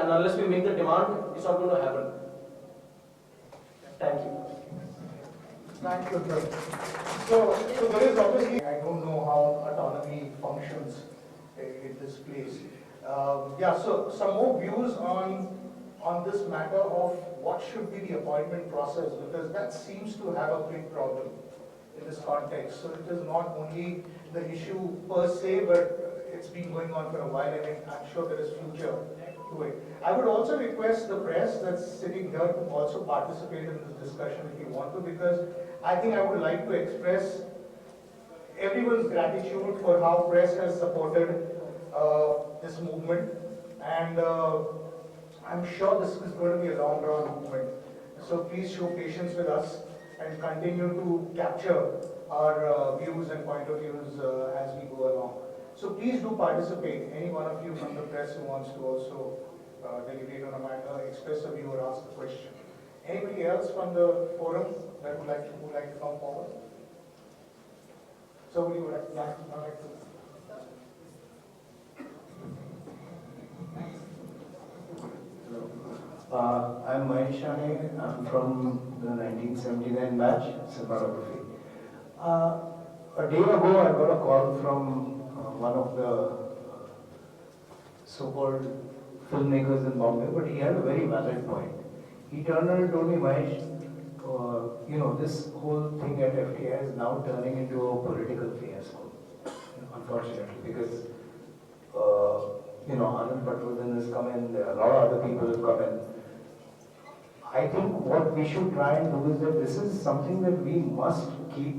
and unless we make the demand, it's not going to happen. Thank you. Thank you, sir. So there is obviously, I don't know how autonomy functions in this place. Yeah, so some more views on this matter of what should be the appointment process, because that seems to have a big problem in this context. So it is not only the issue per se, but it's been going on for a while, and I'm sure there is future to it. I would also request the press that's sitting here to also participate in this discussion if you want to, because I think I would like to express everyone's gratitude for how press has supported this movement, and I'm sure this is going to be a long drawn movement. So please show patience with us and continue to capture our views and point of views as we go along. So please do participate. Any one of you from the press who wants to also deliberate on a matter, express a view or ask a question. Anybody else from the forum that would like to come forward? So would you like to? I'm Mahesh Shane. I'm from the 1979 batch, cinematography. A day ago, I got a call from one of the so-called filmmakers in Bombay, but he had a very valid point. He turned around and told me, Mahesh, this whole thing at FTI is now turning into a political fiasco, unfortunately, because Anand Patwardhan has come in, there are a lot of other people have come in. I think what we should try and do is that this is something that we must keep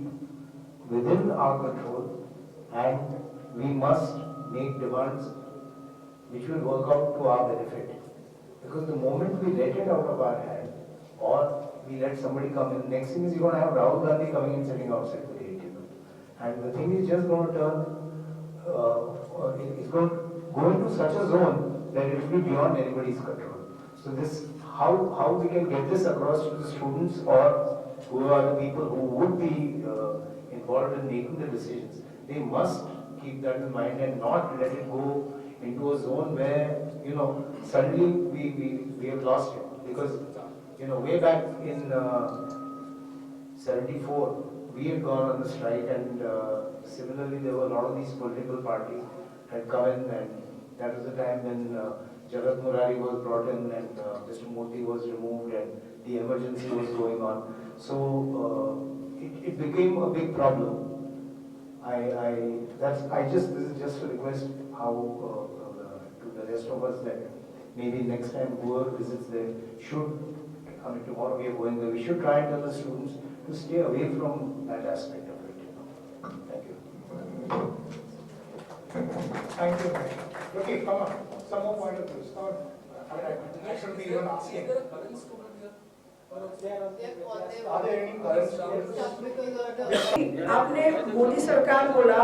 within our control, and we must make demands which will work out to our benefit. Because the moment we let it out of our hand, or we let somebody come in, next thing is you're going to have Rahul Gandhi coming and sitting outside the table. And the thing is just going to turn, it's going to go into such a zone that it will be beyond anybody's control. So this, how we can get this across to the students or who are the people who would be involved in making the decisions, they must keep that in mind and not let it go into a zone where, suddenly we have lost it. Because, way back in 74, we had gone on the strike, and similarly there were a lot of these political parties had come in, and that was the time when Jagat Murari was brought in and Mr. Murthy was removed and the emergency was going on. So it became a big problem. This is just a request to the rest of us that maybe next time whoever visits there should, tomorrow we are going there, we should try and tell the students to stay away from that aspect of it. Thank you. Thank you. Okay, come on. Some more point of view. I shouldn't be even asking. Is there a current student here? Are there any current students? आपने मोदी सरकार बोला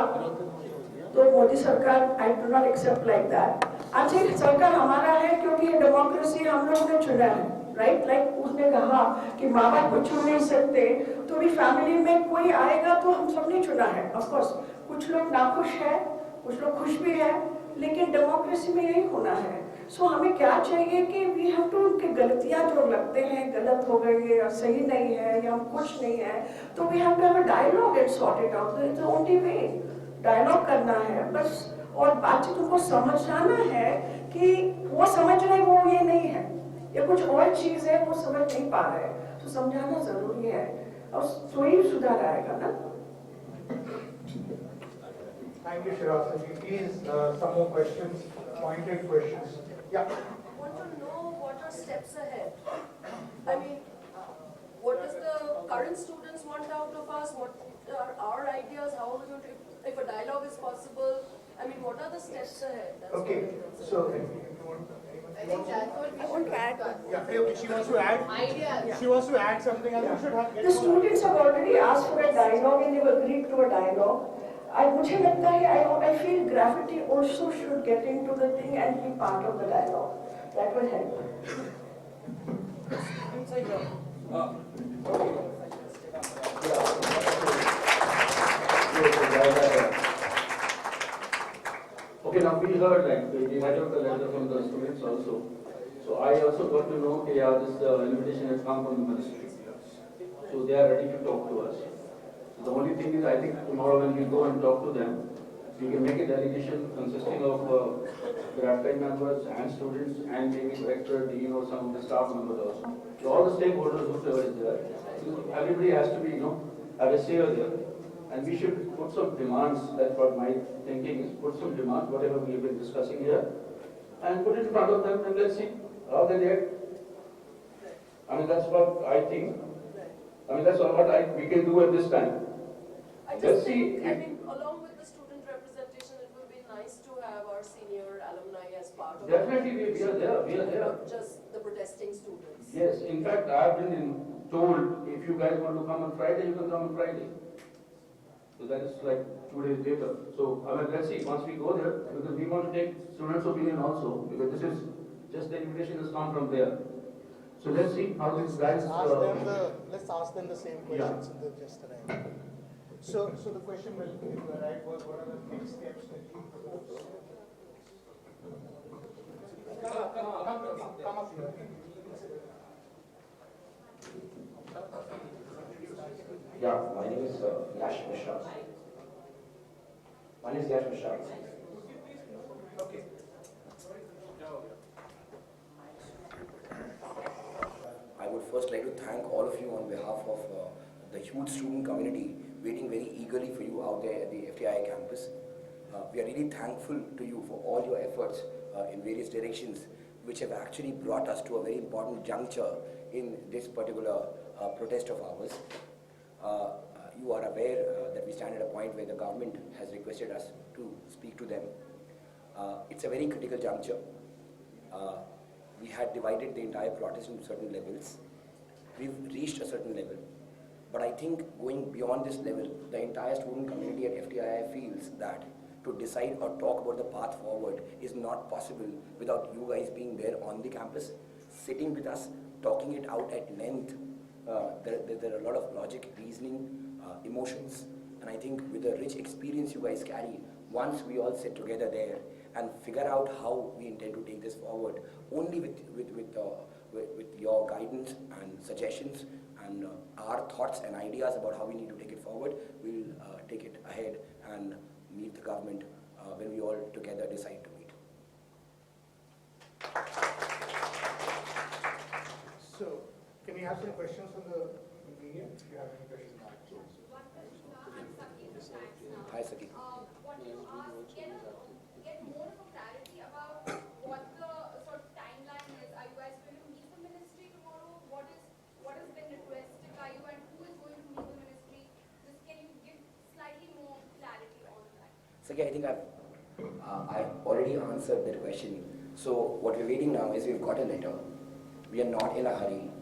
तो मोदी सरकार I do not accept like that. आज एक सरकार हमारा है क्योंकि ये डेमोक्रेसी हम लोगों ने चुना है, right? Like उसने कहा कि माँ बाप को चुन नहीं सकते, तो भी फैमिली में कोई आएगा तो हम सब ने चुना है. Of course, कुछ लोग नाखुश हैं, कुछ लोग खुश भी हैं, लेकिन डेमोक्रेसी में यही होना है. सो हमें क्या चाहिए कि वी हैव टू उनकी गलतियां जो लगते हैं गलत हो गई है या सही नहीं है या हम कुछ नहीं है, तो we have to have a dialogue and sort it out. It's the only way. Dialogue करना है बस, और बातचीत को समझाना है कि वो समझ रहे वो ये नहीं है या कुछ और चीज है वो समझ नहीं पा रहे, तो समझाना जरूरी है और तो ही सुधार आएगा ना. Thank you, Shirasa. Please, some more questions, pointed questions. Yeah. I want to know what are steps ahead. I mean, what does the current students want out of us? What are our ideas? How are we going to, if a dialogue is possible? I mean, what are the steps ahead? That's Okay. So, I think that's what we should add. yeah, okay, she wants to add. Ideas. She wants to add something, and we should have. The students have already asked for a dialogue and they've agreed to a dialogue. मुझे लगता है I feel Graffiti also should get into the thing and be part of the dialogue. That will help. Okay, now we heard like the head of the letter from the students also. I also got to know, yeah, this invitation has come from the ministry. So they are ready to talk to us. So the only thing is, I think tomorrow when we go and talk to them, we can make a delegation consisting of faculty members and students and maybe director, dean or some of the staff members also. So all the stakeholders, whoever is there, everybody has to be, have a say over there. And we should put some demands, that's what my thinking is, put some demands, whatever we have been discussing here, and put it in front of them and let's see how they react. I mean, that's what I think. I mean, that's all what we can do at this time. I Let's just see think, I if- mean, along with the student representation, it would be nice to have our senior alumni as part of it. Definitely, we are there. Not just the protesting students. Yes, in fact, I have been told, if you guys want to come on Friday, you can come on Friday. So that is like 2 days later. So, I mean, let's see, once we go there, because we want to take students' opinion also, because this is, just the invitation has come from there. So let's see how these guys. Let's ask them the same questions in the just arrived. So the question when you arrived was, what are the next steps that you propose? Come up here. Yeah, my name is Yash Mishra. My name is Yash Mishra. Okay. I would first like to thank all of you on behalf of the huge student community waiting very eagerly for you out there at the FTI campus. We are really thankful to you for all your efforts in various directions, which have actually brought us to a very important juncture in this particular protest of ours. You are aware that we stand at a point where the government has requested us to speak to them. It's a very critical juncture. We had divided the entire protest into certain levels. We've reached a certain level. But I think going beyond this level, the entire student community at FTII feels that to decide or talk about the path forward is not possible without you guys being there on the campus, sitting with us, talking it out at length. There are a lot of logic, reasoning, emotions, and I think with the rich experience you guys carry, once we all sit together there and figure out how we intend to take this forward, only with your guidance and suggestions and our thoughts and ideas about how we need to take it forward, we'll take it ahead and meet the government when we all together decide to meet. So, can we have some questions from the media? If you have any questions. Hi, Saki. Wanted to ask, get more of a clarity about what the sort of timeline is. Are you guys going to meet the ministry tomorrow? What has been requested by you, and who is going to meet the ministry? Just can you give slightly more clarity on that? Saki, I think I've already answered that question. So what we're waiting now is we've got a letter. We are not in a hurry.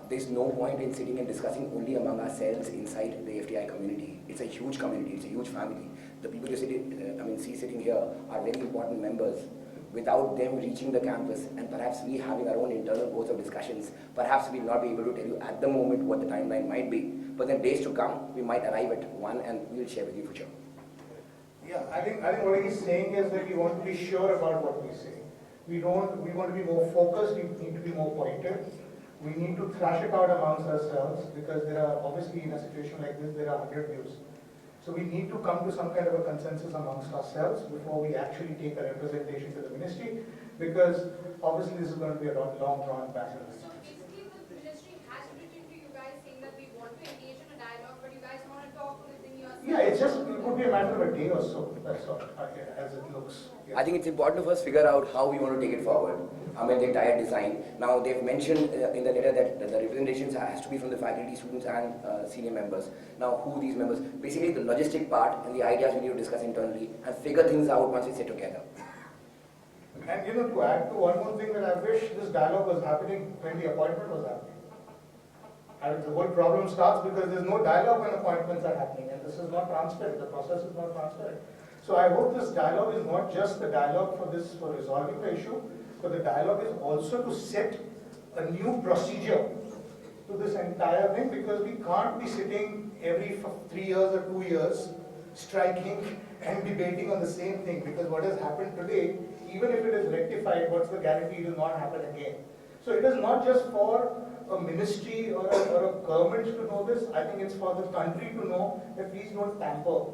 There's no point in sitting and discussing only among ourselves inside the FTI community. It's a huge community, it's a huge family. The people you see sitting here are very important members. Without them reaching the campus and perhaps we having our own internal boards of discussions, perhaps we'll not be able to tell you at the moment what the timeline might be. But in days to come, we might arrive at one and we'll share with you for sure. Yeah, I think what he's saying is that we want to be sure about what we say. We want to be more focused, we need to be more pointed. We need to thrash it out amongst ourselves because there are, obviously in a situation like this, there are 100 views. So we need to come to some kind of a consensus amongst ourselves before we actually take a representation to the ministry, because obviously this is going to be a long drawn battle. So basically the ministry has written to you guys saying that we want to engage in a dialogue, but you guys want to talk within yourselves. Yeah, it would be a matter of a day or so, that's all, as it looks. Yeah. I think it's important to first figure out how we want to take it forward. The entire design. Now, they've mentioned in the letter that the representations has to be from the faculty, students, and senior members. Now, who these members? Basically, the logistic part and the ideas we need to discuss internally and figure things out once we sit together. And to add to one more thing, that I wish this dialogue was happening when the appointment was happening. And the whole problem starts because there's no dialogue when appointments are happening, and this is not transparent. The process is not transparent. So I hope this dialogue is not just the dialogue for resolving the issue, but the dialogue is also to set a new procedure to this entire thing, because we can't be sitting every 3 years or 2 years striking and debating on the same thing, because what has happened today even if it is rectified, what's the guarantee it will not happen again? So it is not just for a ministry or a government to know this. I think it's for the country to know that please don't tamper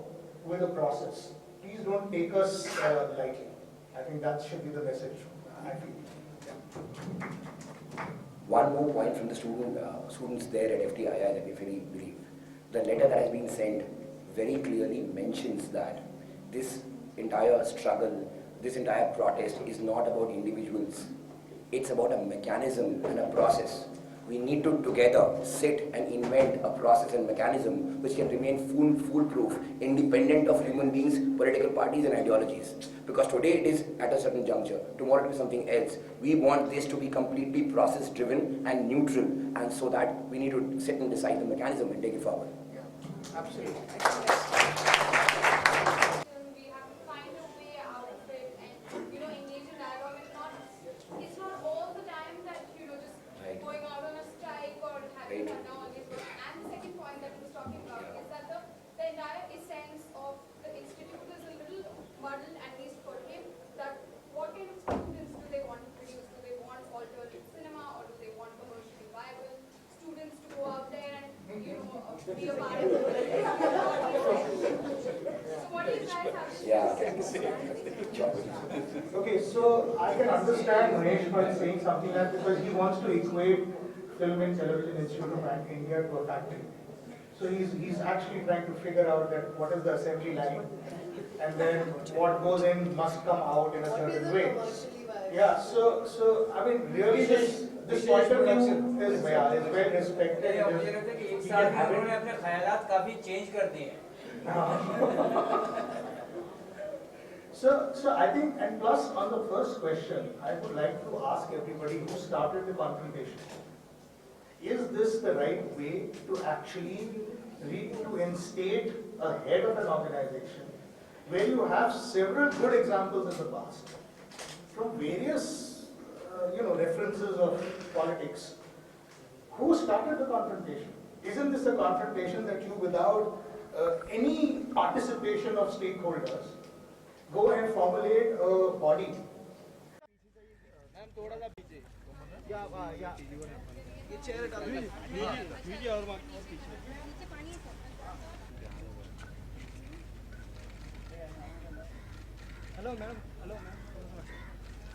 with the process. Please don't take us lightly. I think that should be the message. I feel. Yeah. One more point from the students there at FTII that we really believe. The letter that has been sent very clearly mentions that this entire struggle, this entire protest is not about individuals. It's about a mechanism and a process. We need to together sit and invent a process and mechanism which can remain foolproof, independent of human beings, political parties and ideologies. Because today it is at a certain juncture, tomorrow it will be something else. We want this to be completely process driven and neutral, and so that we need to sit and decide the mechanism and take it forward. Yeah, absolutely. We have to find a way out of it and, engage in dialogue. It's not all the time that, just Right. going out on a strike or having Right. shutdown on this. And the second point that he was talking about is that the entire essence of the institute is a little muddled, at least for him, that what kind of students do they want to produce? Do they want alternative cinema, or do they want commercially viable students to go out there and, be a part of it? So what do you guys have to say? Yeah. Okay, so I can understand Mahesh by saying something like because he wants to equate Film and Television Institute of India to a factory. So he's actually trying to figure out that what is the assembly line, and then what goes in must come out in a certain way. Yeah, so I mean really this point of view is well respected. मुझे लगता है कि एक साल में उन्होंने अपने ख्यालात काफी चेंज कर दिए हैं. So I think, and plus on the first question, I would like to ask everybody who started the confrontation, is this the right way to actually to instate a head of an organization where you have several good examples in the past from various references of politics? Who started the confrontation? Isn't this a confrontation that you, without any participation of stakeholders, go and formulate a body? Hello madam.